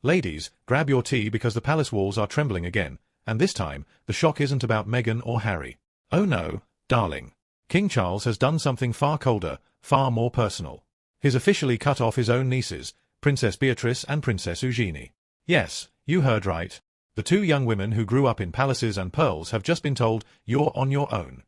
Ladies, grab your tea because the palace walls are trembling again, and this time, the shock isn't about Meghan or Harry. Oh no, darling. King Charles has done something far colder, far more personal. He's officially cut off his own nieces, Princess Beatrice and Princess Eugenie. Yes, you heard right. The two young women who grew up in palaces and pearls have just been told, you're on your own.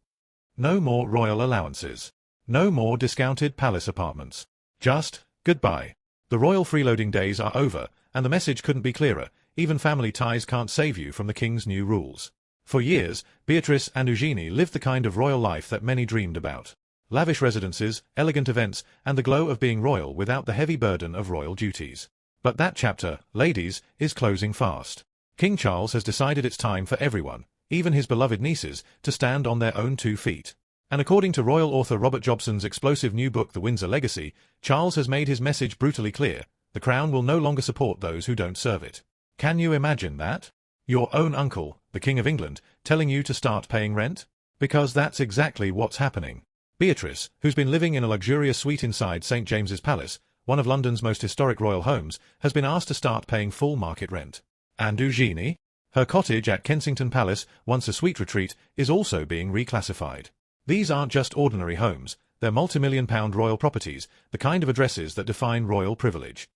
No more royal allowances. No more discounted palace apartments. Just, goodbye. The royal freeloading days are over, and the message couldn't be clearer. Even family ties can't save you from the king's new rules. For years, Beatrice and Eugenie lived the kind of royal life that many dreamed about. Lavish residences, elegant events, and the glow of being royal without the heavy burden of royal duties. But that chapter, ladies, is closing fast. King Charles has decided it's time for everyone, even his beloved nieces, to stand on their own 2 feet. And according to royal author Robert Jobson's explosive new book The Windsor Legacy, Charles has made his message brutally clear. The crown will no longer support those who don't serve it. Can you imagine that? Your own uncle, the King of England, telling you to start paying rent? Because that's exactly what's happening. Beatrice, who's been living in a luxurious suite inside St. James's Palace, one of London's most historic royal homes, has been asked to start paying full market rent. And Eugenie? Her cottage at Kensington Palace, once a sweet retreat, is also being reclassified. These aren't just ordinary homes, they're multi-million-pound royal properties, the kind of addresses that define royal privilege.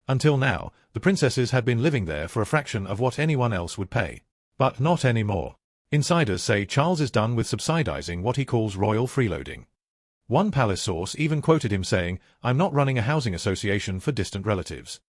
Until now, the princesses had been living there for a fraction of what anyone else would pay. But not anymore. Insiders say Charles is done with subsidizing what he calls royal freeloading. One palace source even quoted him saying, "I'm not running a housing association for distant relatives."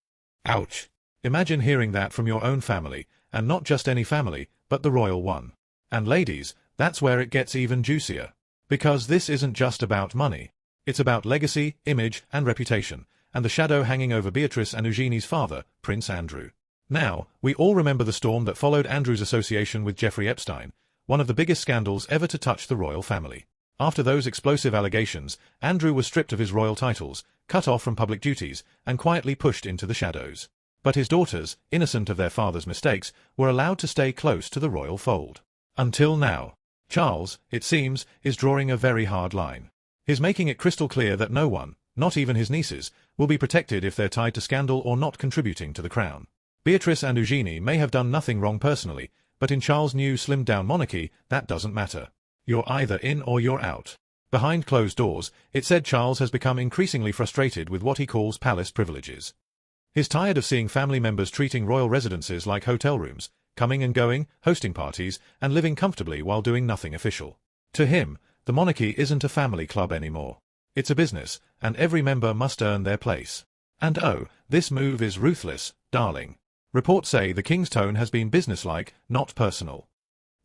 Ouch. Imagine hearing that from your own family, and not just any family, but the royal one. And ladies, that's where it gets even juicier. Because this isn't just about money. It's about legacy, image, and reputation, and the shadow hanging over Beatrice and Eugenie's father, Prince Andrew. Now, we all remember the storm that followed Andrew's association with Jeffrey Epstein, one of the biggest scandals ever to touch the royal family. After those explosive allegations, Andrew was stripped of his royal titles, cut off from public duties, and quietly pushed into the shadows. But his daughters, innocent of their father's mistakes, were allowed to stay close to the royal fold. Until now. Charles, it seems, is drawing a very hard line. He's making it crystal clear that no one, not even his nieces, will be protected if they're tied to scandal or not contributing to the crown. Beatrice and Eugenie may have done nothing wrong personally, but in Charles' new slimmed-down monarchy, that doesn't matter. You're either in or you're out. Behind closed doors, it said Charles has become increasingly frustrated with what he calls palace privileges. He's tired of seeing family members treating royal residences like hotel rooms, coming and going, hosting parties, and living comfortably while doing nothing official. To him, the monarchy isn't a family club anymore. It's a business, and every member must earn their place. And oh, this move is ruthless, darling. Reports say the king's tone has been businesslike, not personal.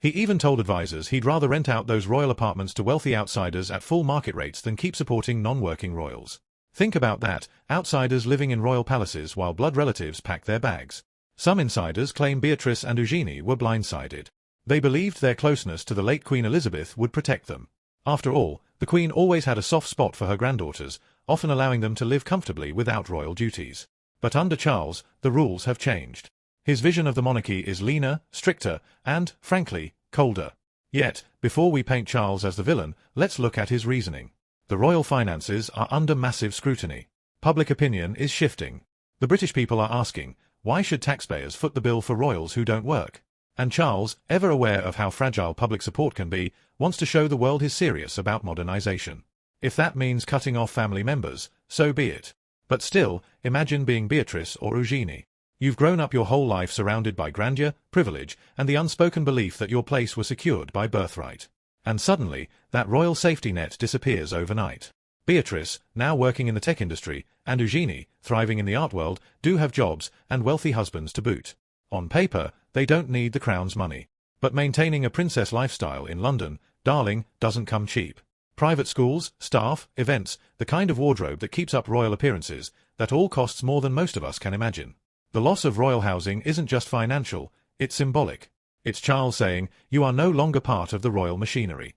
He even told advisors he'd rather rent out those royal apartments to wealthy outsiders at full market rates than keep supporting non-working royals. Think about that, outsiders living in royal palaces while blood relatives pack their bags. Some insiders claim Beatrice and Eugenie were blindsided. They believed their closeness to the late Queen Elizabeth would protect them. After all, the Queen always had a soft spot for her granddaughters, often allowing them to live comfortably without royal duties. But under Charles, the rules have changed. His vision of the monarchy is leaner, stricter, and, frankly, colder. Yet, before we paint Charles as the villain, let's look at his reasoning. The royal finances are under massive scrutiny. Public opinion is shifting. The British people are asking, why should taxpayers foot the bill for royals who don't work? And Charles, ever aware of how fragile public support can be, wants to show the world he's serious about modernization. If that means cutting off family members, so be it. But still, imagine being Beatrice or Eugenie. You've grown up your whole life surrounded by grandeur, privilege, and the unspoken belief that your place was secured by birthright. And suddenly, that royal safety net disappears overnight. Beatrice, now working in the tech industry, and Eugenie, thriving in the art world, do have jobs and wealthy husbands to boot. On paper, they don't need the crown's money. But maintaining a princess lifestyle in London, darling, doesn't come cheap. Private schools, staff, events, the kind of wardrobe that keeps up royal appearances, that all costs more than most of us can imagine. The loss of royal housing isn't just financial, it's symbolic. It's Charles saying, you are no longer part of the royal machinery.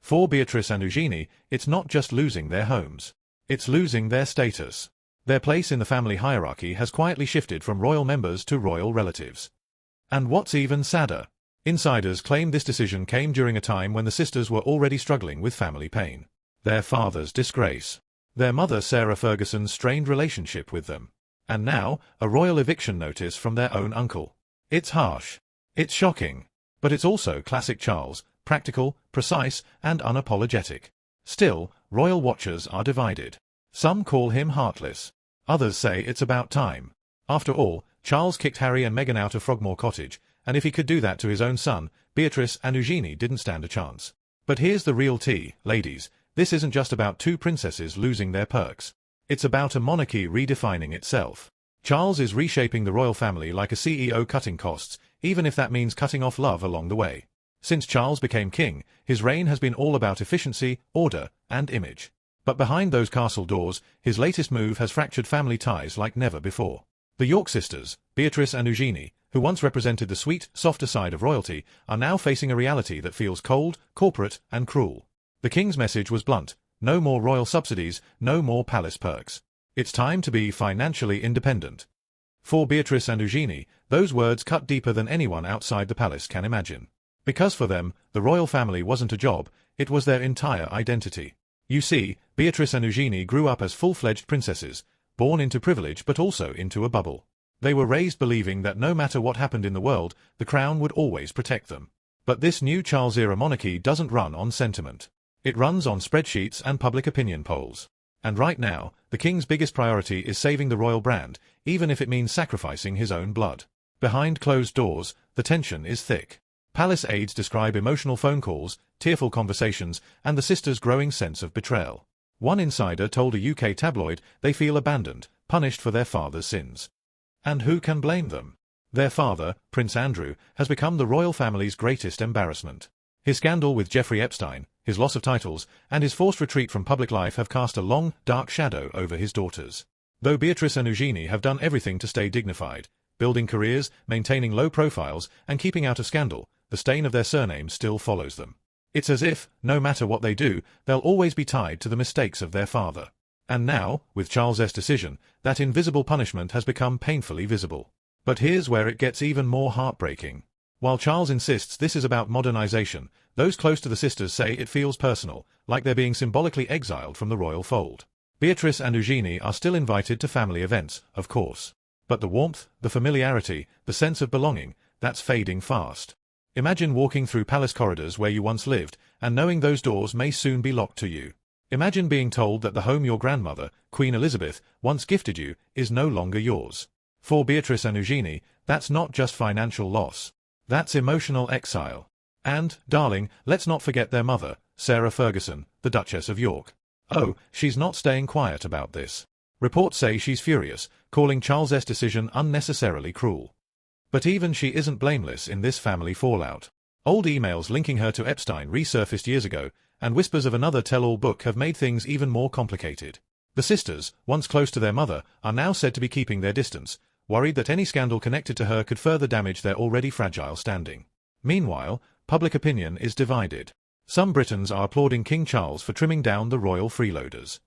For Beatrice and Eugenie, it's not just losing their homes. It's losing their status. Their place in the family hierarchy has quietly shifted from royal members to royal relatives. And what's even sadder, insiders claim this decision came during a time when the sisters were already struggling with family pain. Their father's disgrace. Their mother Sarah Ferguson's strained relationship with them. And now, a royal eviction notice from their own uncle. It's harsh. It's shocking. But it's also classic Charles, practical, precise, and unapologetic. Still, royal watchers are divided. Some call him heartless. Others say it's about time. After all, Charles kicked Harry and Meghan out of Frogmore Cottage, and if he could do that to his own son, Beatrice and Eugenie didn't stand a chance. But here's the real tea, ladies. This isn't just about two princesses losing their perks. It's about a monarchy redefining itself. Charles is reshaping the royal family like a CEO cutting costs, even if that means cutting off love along the way. Since Charles became king, his reign has been all about efficiency, order, and image. But behind those castle doors, his latest move has fractured family ties like never before. The York sisters, Beatrice and Eugenie, who once represented the sweet, softer side of royalty, are now facing a reality that feels cold, corporate, and cruel. The king's message was blunt: no more royal subsidies, no more palace perks. It's time to be financially independent. For Beatrice and Eugenie, those words cut deeper than anyone outside the palace can imagine. Because for them, the royal family wasn't a job, it was their entire identity. You see, Beatrice and Eugenie grew up as full-fledged princesses, born into privilege but also into a bubble. They were raised believing that no matter what happened in the world, the crown would always protect them. But this new Charles-era monarchy doesn't run on sentiment. It runs on spreadsheets and public opinion polls. And right now, the king's biggest priority is saving the royal brand, even if it means sacrificing his own blood. Behind closed doors, the tension is thick. Palace aides describe emotional phone calls, tearful conversations, and the sisters' growing sense of betrayal. One insider told a UK tabloid they feel abandoned, punished for their father's sins. And who can blame them? Their father, Prince Andrew, has become the royal family's greatest embarrassment. His scandal with Jeffrey Epstein, his loss of titles, and his forced retreat from public life have cast a long, dark shadow over his daughters. Though Beatrice and Eugenie have done everything to stay dignified, building careers, maintaining low profiles, and keeping out of scandal, the stain of their surname still follows them. It's as if, no matter what they do, they'll always be tied to the mistakes of their father. And now, with Charles's decision, that invisible punishment has become painfully visible. But here's where it gets even more heartbreaking. While Charles insists this is about modernization, those close to the sisters say it feels personal, like they're being symbolically exiled from the royal fold. Beatrice and Eugenie are still invited to family events, of course. But the warmth, the familiarity, the sense of belonging, that's fading fast. Imagine walking through palace corridors where you once lived, and knowing those doors may soon be locked to you. Imagine being told that the home your grandmother, Queen Elizabeth, once gifted you, is no longer yours. For Beatrice and Eugenie, that's not just financial loss. That's emotional exile. And, darling, let's not forget their mother, Sarah Ferguson, the Duchess of York. Oh, she's not staying quiet about this. Reports say she's furious, calling Charles's decision unnecessarily cruel. But even she isn't blameless in this family fallout. Old emails linking her to Epstein resurfaced years ago, and whispers of another tell-all book have made things even more complicated. The sisters, once close to their mother, are now said to be keeping their distance, worried that any scandal connected to her could further damage their already fragile standing. Meanwhile, public opinion is divided. Some Britons are applauding King Charles for trimming down the royal freeloaders.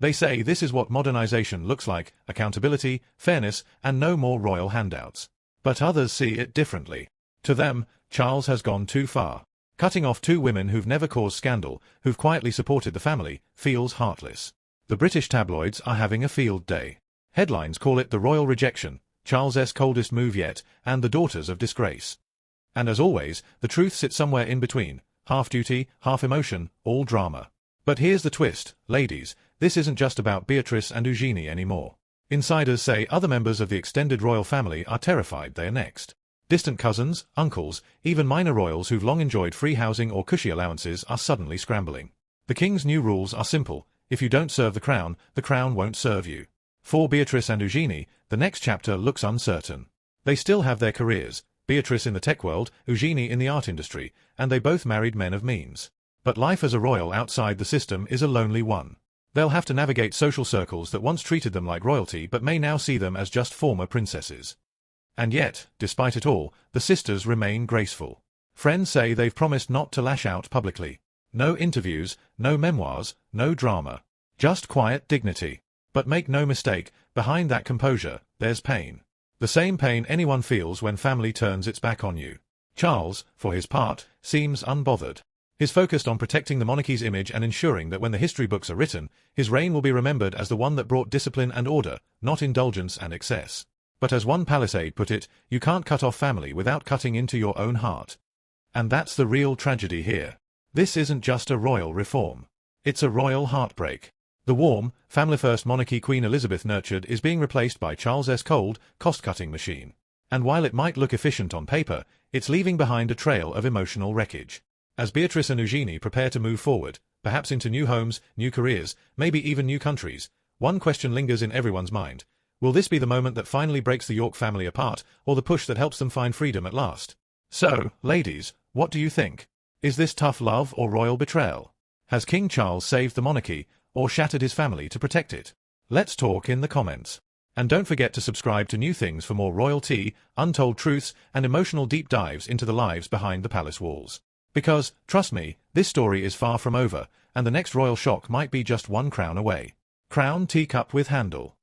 They say this is what modernization looks like: accountability, fairness, and no more royal handouts. But others see it differently. To them, Charles has gone too far. Cutting off two women who've never caused scandal, who've quietly supported the family, feels heartless. The British tabloids are having a field day. Headlines call it the royal rejection, Charles's coldest move yet, and the daughters of disgrace. And as always, the truth sits somewhere in between, half duty, half emotion, all drama. But here's the twist, ladies, this isn't just about Beatrice and Eugenie anymore. Insiders say other members of the extended royal family are terrified they're next. Distant cousins, uncles, even minor royals who've long enjoyed free housing or cushy allowances are suddenly scrambling. The king's new rules are simple: if you don't serve the crown won't serve you. For Beatrice and Eugenie, the next chapter looks uncertain. They still have their careers, Beatrice in the tech world, Eugenie in the art industry, and they both married men of means. But life as a royal outside the system is a lonely one. They'll have to navigate social circles that once treated them like royalty but may now see them as just former princesses. And yet, despite it all, the sisters remain graceful. Friends say they've promised not to lash out publicly. No interviews, no memoirs, no drama. Just quiet dignity. But make no mistake, behind that composure, there's pain. The same pain anyone feels when family turns its back on you. Charles, for his part, seems unbothered. He's focused on protecting the monarchy's image and ensuring that when the history books are written, his reign will be remembered as the one that brought discipline and order, not indulgence and excess. But as one palace aide put it, you can't cut off family without cutting into your own heart. And that's the real tragedy here. This isn't just a royal reform. It's a royal heartbreak. The warm, family-first monarchy Queen Elizabeth nurtured is being replaced by Charles's cold, cost-cutting machine. And while it might look efficient on paper, it's leaving behind a trail of emotional wreckage. As Beatrice and Eugenie prepare to move forward, perhaps into new homes, new careers, maybe even new countries, one question lingers in everyone's mind. Will this be the moment that finally breaks the York family apart, or the push that helps them find freedom at last? So, ladies, what do you think? Is this tough love or royal betrayal? Has King Charles saved the monarchy, or shattered his family to protect it? Let's talk in the comments. And don't forget to subscribe to New Things for more royalty, untold truths, and emotional deep dives into the lives behind the palace walls. Because, trust me, this story is far from over, and the next royal shock might be just one crown away. Crown teacup with handle.